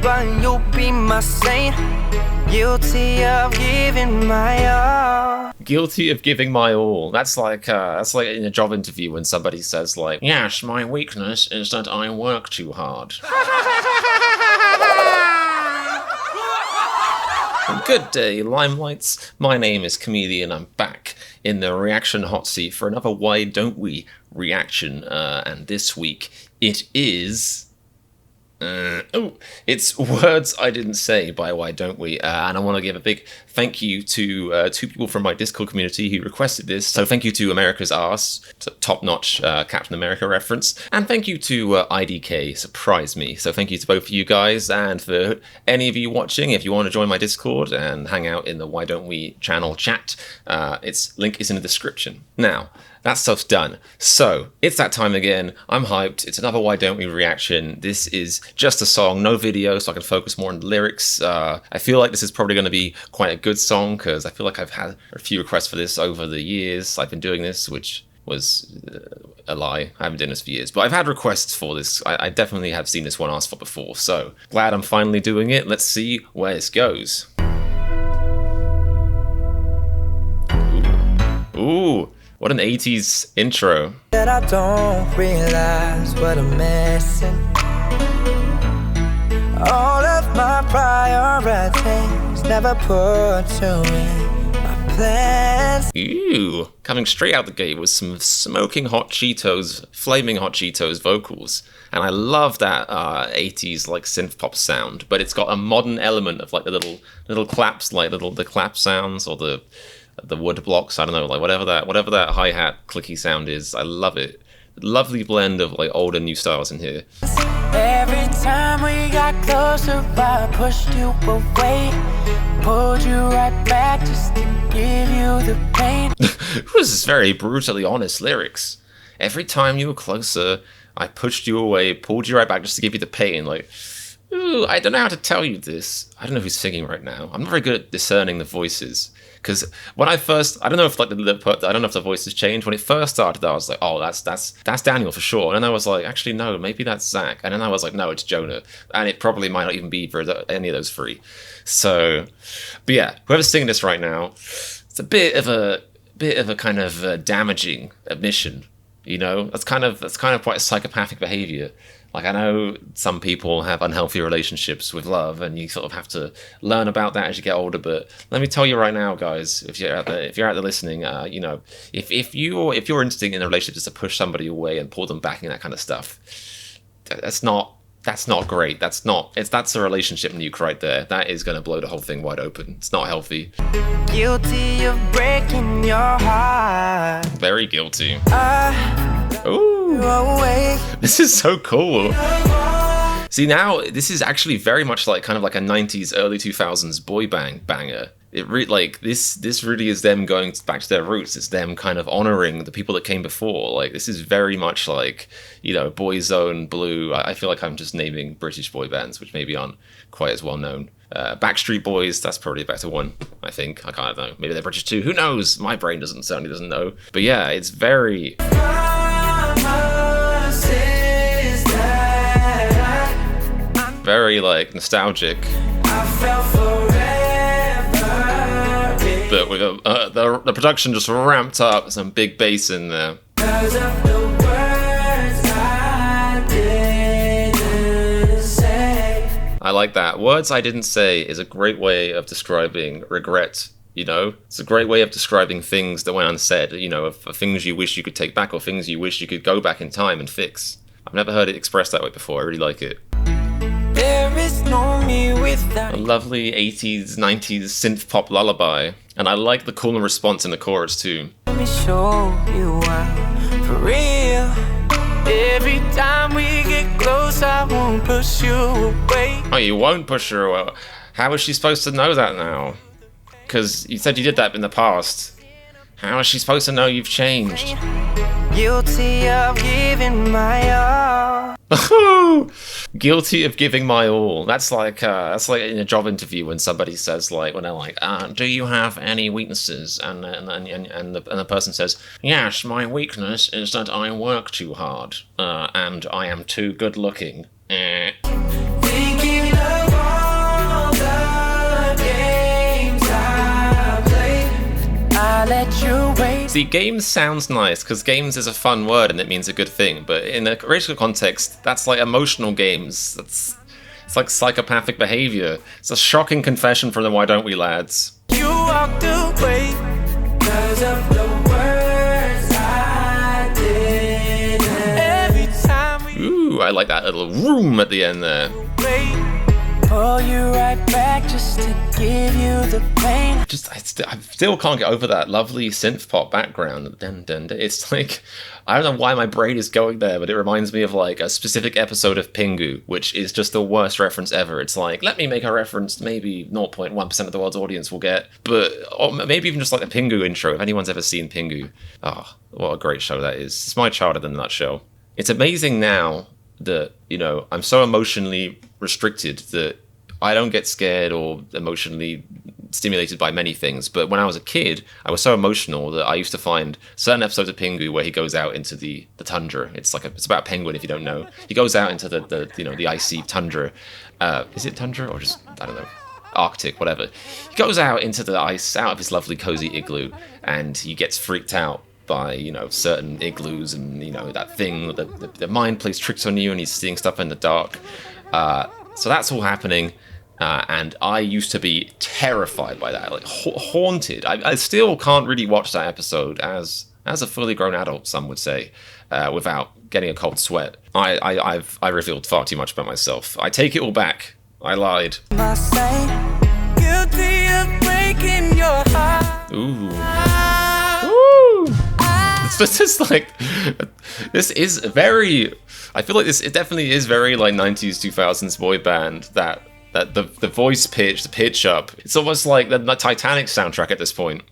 but you'll be my saint. Guilty of giving my all. Guilty of giving my all. That's like in a job interview when somebody says like, yes, my weakness is that I work too hard. Good day, Limelights. My name is Comedian. I'm back in the reaction hot seat for another Why Don't We reaction. And this week it is... it's Words I Didn't Say by Why Don't We, and I want to give a big thank you to two people from my Discord community who requested this. So thank you to America's Arse, top-notch Captain America reference, and thank you to IDK, Surprise Me. So thank you to both of you guys, and for any of you watching, if you want to join my Discord and hang out in the Why Don't We channel chat, its link is in the description. Now, that stuff's done. So, it's that time again. I'm hyped. It's another Why Don't We reaction. This is just a song, no video, so I can focus more on the lyrics. I feel like this is probably going to be quite a good song, because I feel like I've had a few requests for this over the years I've been doing this, which was a lie. I haven't done this for years, but I've had requests for this. I definitely have seen this one asked for before, so glad I'm finally doing it. Let's see where this goes. Ooh. What an 80s intro. That I don't realize what I'm missing. All of my priorities never put to me my plans. Ooh, coming straight out the gate with some smoking hot Cheetos, flaming hot Cheetos vocals. And I love that 80s like synth pop sound, but it's got a modern element of like the little claps, like the clap sounds, or the wood blocks, I don't know, like whatever that hi-hat clicky sound is. I love it. Lovely blend of like old and new styles in here. Every time we got closer, I pushed you away, pulled you right back just to give you the pain. This is very brutally honest lyrics. Every time you were closer, I pushed you away, pulled you right back just to give you the pain. Like, ooh, I don't know how to tell you this. I don't know who's singing right now. I'm not very good at discerning the voices. Because when I first, I don't know if like I don't know if the voices changed. When it first started, I was like, oh, that's Daniel for sure. And then I was like, actually no, maybe that's Zach. And then I was like, no, it's Jonah. And it probably might not even be for any of those three. So, but yeah, whoever's singing this right now, it's a bit of a kind of damaging admission. You know, that's kind of quite a psychopathic behavior. Like, I know some people have unhealthy relationships with love, and you sort of have to learn about that as you get older. But let me tell you right now, guys, if you're out there listening, you know, if your instinct in a relationship is to push somebody away and pull them back and that kind of stuff, that's not great. That's a relationship nuke right there. That is going to blow the whole thing wide open. It's not healthy. Guilty of breaking your heart. Very guilty. Ooh. This is so cool. See, now this is actually very much like kind of like a 90s, early 2000s boy banger. It this really is them going back to their roots. It's them kind of honoring the people that came before. Like, this is very much like, you know, Boyzone, Blue. I feel like I'm just naming British boy bands, which maybe aren't quite as well known. Backstreet Boys, that's probably a better one, I think. I can't know. Maybe they're British too. Who knows? My brain certainly doesn't know. But yeah, it's very... very like nostalgic, but with the production just ramped up, some big bass in there. I like that. Words I Didn't Say is a great way of describing regret. You know, it's a great way of describing things that went unsaid, you know, of things you wish you could take back, or things you wish you could go back in time and fix. I've never heard it expressed that way before. I really like it. There is no me without a lovely 80s, 90s synth pop lullaby. And I like the cool response in the chorus too. Let me show you I'm for real. Every time we get close, I won't push you away. Oh, you won't push her away? How is she supposed to know that now? Because you said you did that in the past. How is she supposed to know you've changed? Guilty of giving my all. Guilty of giving my all. That's like in a job interview when somebody says like, when they're like, do you have any weaknesses? And the person says, yes, my weakness is that I work too hard, and I am too good looking. Thinking of See, games sounds nice, because games is a fun word and it means a good thing, but in a racial context, that's like emotional games. It's like psychopathic behavior. It's a shocking confession from the Why Don't We lads. You walked away because of the words I did. Every time we Ooh, I like that little room at the end there. pull you right back just to give you the pain. I still can't get over that lovely synth pop background. Dun, dun, dun. It's like, I don't know why my brain is going there, but it reminds me of like a specific episode of Pingu, which is just the worst reference ever. It's like, let me make a reference maybe 0.1% of the world's audience will get, but or maybe even just like the Pingu intro, if anyone's ever seen Pingu. Oh, what a great show that is. It's my childhood in a nutshell. It's amazing now that, you know, I'm so emotionally restricted that I don't get scared or emotionally stimulated by many things. But when I was a kid, I was so emotional that I used to find certain episodes of Pingu where he goes out into the tundra. It's about a penguin, if you don't know. He goes out into the icy tundra. Is it tundra or just, I don't know, Arctic, whatever. He goes out into the ice, out of his lovely cozy igloo, and he gets freaked out by, you know, certain igloos and, you know, that thing, the mind plays tricks on you and he's seeing stuff in the dark. So that's all happening. And I used to be terrified by that, like haunted. I still can't really watch that episode as a fully grown adult, some would say, without getting a cold sweat. I revealed far too much about myself. I take it all back. I lied. Guilty of breaking your heart. Ooh. It's just like, this is very, I feel like it definitely is very like 90s, 2000s boy band, that the voice pitch, the pitch up, it's almost like the Titanic soundtrack at this point.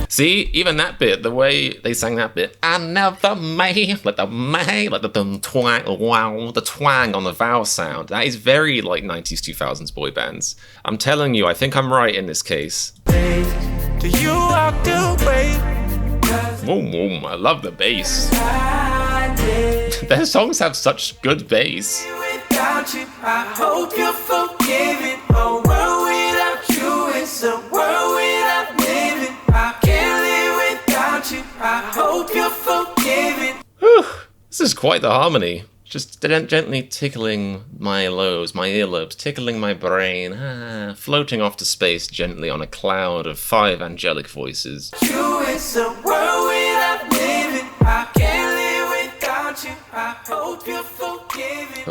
See, even that bit, the way they sang that bit, I never made, like the twang, wow, the twang on the vowel sound. That is very like 90s, 2000s boy bands. I'm telling you, I think I'm right in this case. Do you walk away? Boom, boom, I love the bass. Their songs have such good bass. Without you, I hope you're forgiven. A world without you is a world without living. I can't live without you. I hope you're forgiven. Whew, this is quite the harmony. Just gently tickling my lobes, my earlobes, tickling my brain, floating off to space gently on a cloud of 5 angelic voices. You is a world without living. I can't live without you. I hope you're forgiven.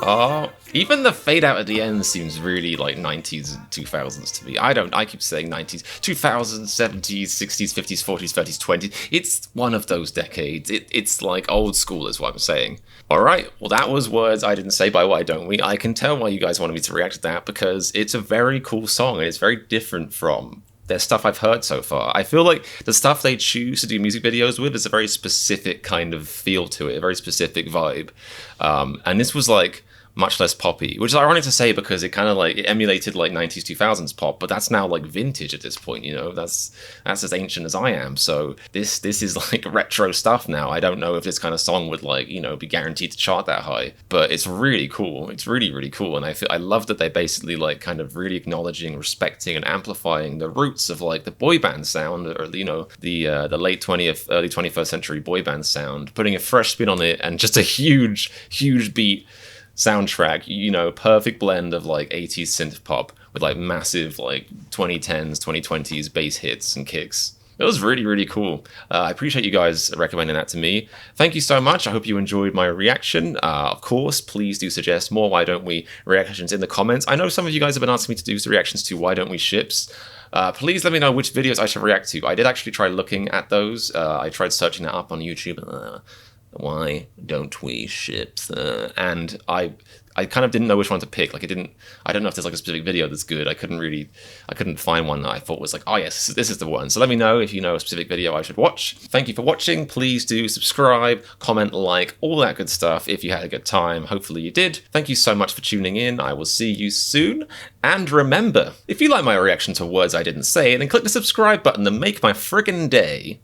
Oh, even the fade out at the end seems really like 90s and 2000s to me. I keep saying 90s, 2000s, 70s, 60s, 50s, 40s, 30s, 20s. It's one of those decades. It's like old school is what I'm saying. All right, well, that was Words I Didn't Say by Why Don't We. I can tell why you guys wanted me to react to that, because it's a very cool song and it's very different from their stuff I've heard so far. I feel like the stuff they choose to do music videos with is a very specific kind of feel to it, a very specific vibe. And this was like much less poppy, which is ironic to say because it kind of like it emulated like 90s 2000s pop, but that's now like vintage at this point, you know. That's as ancient as I am. So this is like retro stuff now. I don't know if this kind of song would like, you know, be guaranteed to chart that high, but it's really cool. It's really cool, and I love that they basically like kind of really acknowledging, respecting, and amplifying the roots of like the boy band sound, or you know, the late 20th, early 21st century boy band sound, putting a fresh spin on it, and just a huge beat soundtrack, you know, perfect blend of like 80s synth pop with like massive like 2010s 2020s bass hits and kicks. It was really cool. I appreciate you guys recommending that to me. Thank you so much. I hope you enjoyed my reaction. Of course, please do suggest more Why Don't We reactions in the comments. I know some of you guys have been asking me to do reactions to Why Don't We ships. Please let me know which videos I should react to. I did actually try looking at those. I tried searching that up on YouTube. Why Don't We ships? And I kind of didn't know which one to pick. Like I don't know if there's like a specific video that's good. I couldn't find one that I thought was like, oh yes, this is the one. So let me know if you know a specific video I should watch. Thank you for watching. Please do subscribe, comment, like, all that good stuff if you had a good time. Hopefully you did. Thank you so much for tuning in. I will see you soon. And remember, if you like my reaction to Words I Didn't Say, then click the subscribe button and make my friggin' day.